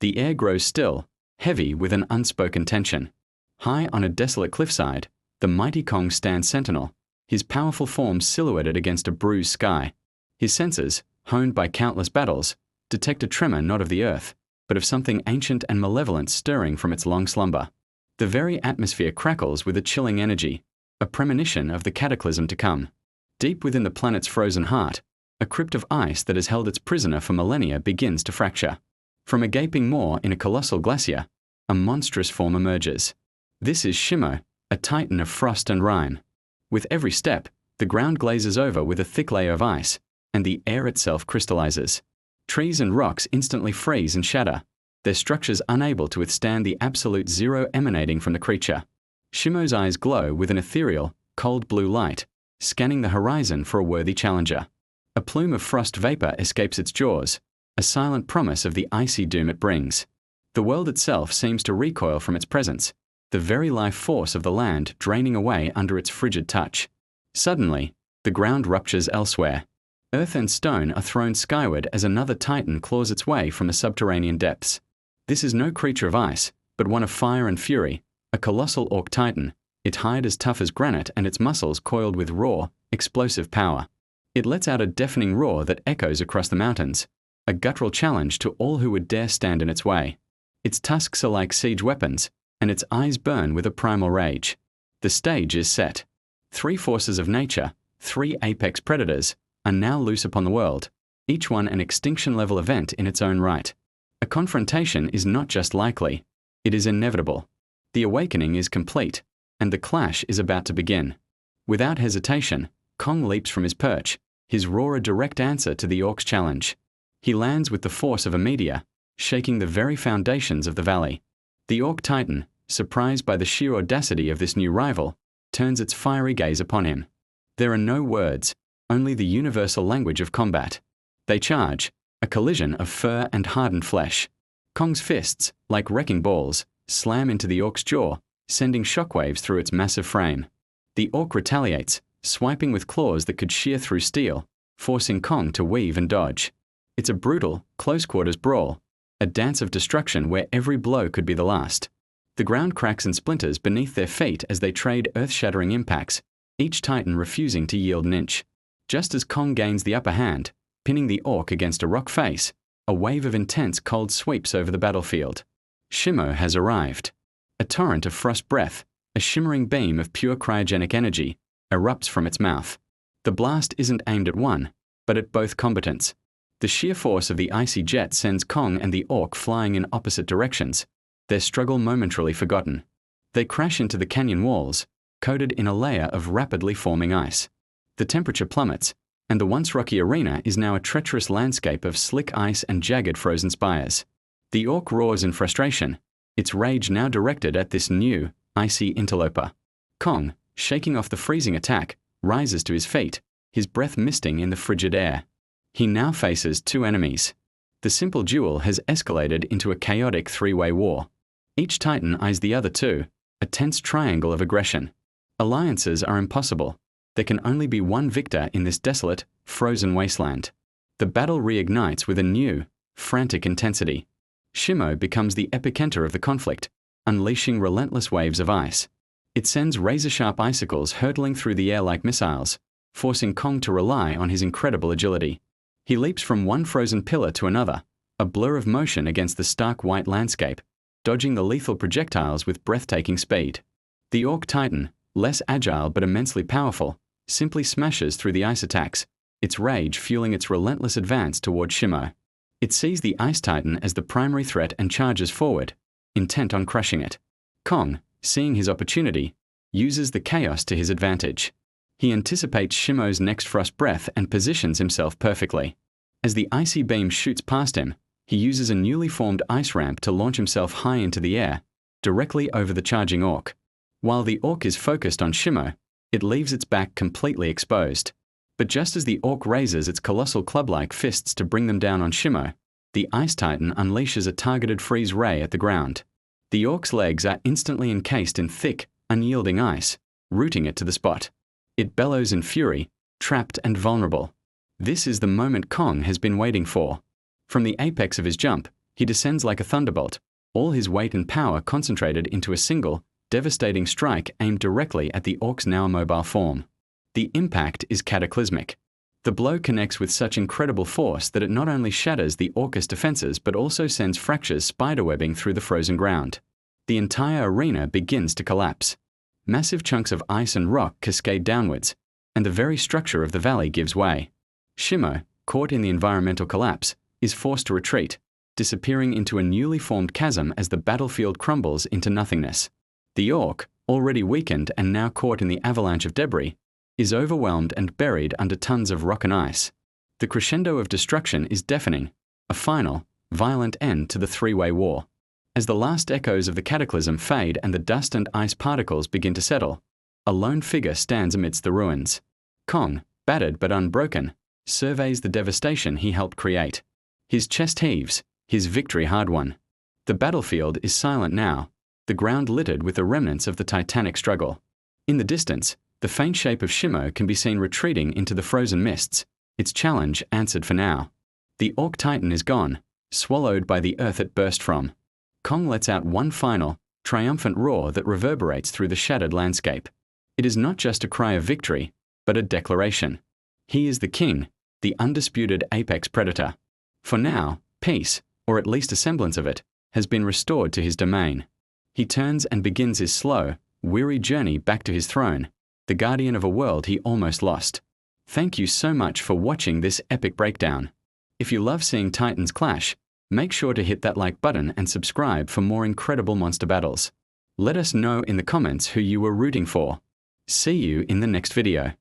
The air grows still, heavy with an unspoken tension. High on a desolate cliffside, the mighty Kong stands sentinel, his powerful form silhouetted against a bruised sky. His senses, honed by countless battles, detect a tremor not of the earth, but of something ancient and malevolent stirring from its long slumber. The very atmosphere crackles with a chilling energy, a premonition of the cataclysm to come. Deep within the planet's frozen heart, a crypt of ice that has held its prisoner for millennia begins to fracture. From a gaping maw in a colossal glacier, a monstrous form emerges. This is Shimo, a titan of frost and rime. With every step, the ground glazes over with a thick layer of ice, and the air itself crystallizes. Trees and rocks instantly freeze and shatter, their structures unable to withstand the absolute zero emanating from the creature. Shimo's eyes glow with an ethereal, cold blue light, scanning the horizon for a worthy challenger. A plume of frost vapor escapes its jaws, a silent promise of the icy doom it brings. The world itself seems to recoil from its presence, the very life force of the land draining away under its frigid touch. Suddenly, the ground ruptures elsewhere. Earth and stone are thrown skyward as another titan claws its way from the subterranean depths. This is no creature of ice, but one of fire and fury, a colossal Orc Titan, its hide as tough as granite and its muscles coiled with raw, explosive power. It lets out a deafening roar that echoes across the mountains, a guttural challenge to all who would dare stand in its way. Its tusks are like siege weapons, and its eyes burn with a primal rage. The stage is set. Three forces of nature, three apex predators, are now loose upon the world, each one an extinction-level event in its own right. A confrontation is not just likely, it is inevitable. The awakening is complete, and the clash is about to begin. Without hesitation, Kong leaps from his perch, his roar a direct answer to the Orc's challenge. He lands with the force of a meteor, shaking the very foundations of the valley. The Orc Titan, surprised by the sheer audacity of this new rival, turns its fiery gaze upon him. There are no words, only the universal language of combat. They charge, a collision of fur and hardened flesh. Kong's fists, like wrecking balls, slam into the Orc's jaw, sending shockwaves through its massive frame. The Orc retaliates, swiping with claws that could shear through steel, forcing Kong to weave and dodge. It's a brutal, close-quarters brawl, a dance of destruction where every blow could be the last. The ground cracks and splinters beneath their feet as they trade earth-shattering impacts, each titan refusing to yield an inch. Just as Kong gains the upper hand, pinning the Orc against a rock face, a wave of intense cold sweeps over the battlefield. Shimo has arrived. A torrent of frost breath, a shimmering beam of pure cryogenic energy, erupts from its mouth. The blast isn't aimed at one, but at both combatants. The sheer force of the icy jet sends Kong and the Orc flying in opposite directions, their struggle momentarily forgotten. They crash into the canyon walls, coated in a layer of rapidly forming ice. The temperature plummets, and the once rocky arena is now a treacherous landscape of slick ice and jagged frozen spires. The Orc roars in frustration, its rage now directed at this new, icy interloper. Kong, shaking off the freezing attack, rises to his feet, his breath misting in the frigid air. He now faces two enemies. The simple duel has escalated into a chaotic three-way war. Each titan eyes the other two, a tense triangle of aggression. Alliances are impossible. There can only be one victor in this desolate, frozen wasteland. The battle reignites with a new, frantic intensity. Shimo becomes the epicenter of the conflict, unleashing relentless waves of ice. It sends razor-sharp icicles hurtling through the air like missiles, forcing Kong to rely on his incredible agility. He leaps from one frozen pillar to another, a blur of motion against the stark white landscape, dodging the lethal projectiles with breathtaking speed. The Orc Titan, less agile but immensely powerful, simply smashes through the ice attacks, its rage fueling its relentless advance toward Shimo. It sees the Ice Titan as the primary threat and charges forward, intent on crushing it. Kong, seeing his opportunity, uses the chaos to his advantage. He anticipates Shimo's next frost breath and positions himself perfectly. As the icy beam shoots past him, he uses a newly formed ice ramp to launch himself high into the air, directly over the charging Orc. While the Orc is focused on Shimo, it leaves its back completely exposed. But just as the Orc raises its colossal club-like fists to bring them down on Shimo, the Ice Titan unleashes a targeted freeze ray at the ground. The Orc's legs are instantly encased in thick, unyielding ice, rooting it to the spot. It bellows in fury, trapped and vulnerable. This is the moment Kong has been waiting for. From the apex of his jump, He descends like a thunderbolt, all his weight and power concentrated into a single, devastating strike aimed directly at the Orc's now immobile form. The impact is cataclysmic. The blow connects with such incredible force that it not only shatters the Orc's defenses but also sends fractures spiderwebbing through the frozen ground. The entire arena begins to collapse. Massive chunks of ice and rock cascade downwards, and the very structure of the valley gives way. Shimo, caught in the environmental collapse, is forced to retreat, disappearing into a newly formed chasm as the battlefield crumbles into nothingness. The Orc, already weakened and now caught in the avalanche of debris, is overwhelmed and buried under tons of rock and ice. The crescendo of destruction is deafening, a final, violent end to the three-way war. As the last echoes of the cataclysm fade and the dust and ice particles begin to settle, a lone figure stands amidst the ruins. Kong, battered but unbroken, surveys the devastation he helped create. His chest heaves, his victory hard-won. The battlefield is silent now, the ground littered with the remnants of the titanic struggle. In the distance, the faint shape of Shimo can be seen retreating into the frozen mists, its challenge answered for now. The Orc Titan is gone, swallowed by the earth it burst from. Kong lets out one final, triumphant roar that reverberates through the shattered landscape. It is not just a cry of victory, but a declaration. He is the king, the undisputed apex predator. For now, peace, or at least a semblance of it, has been restored to his domain. He turns and begins his slow, weary journey back to his throne, the guardian of a world he almost lost. Thank you so much for watching this epic breakdown. If you love seeing Titans clash, make sure to hit that like button and subscribe for more incredible monster battles. Let us know in the comments who you were rooting for. See you in the next video.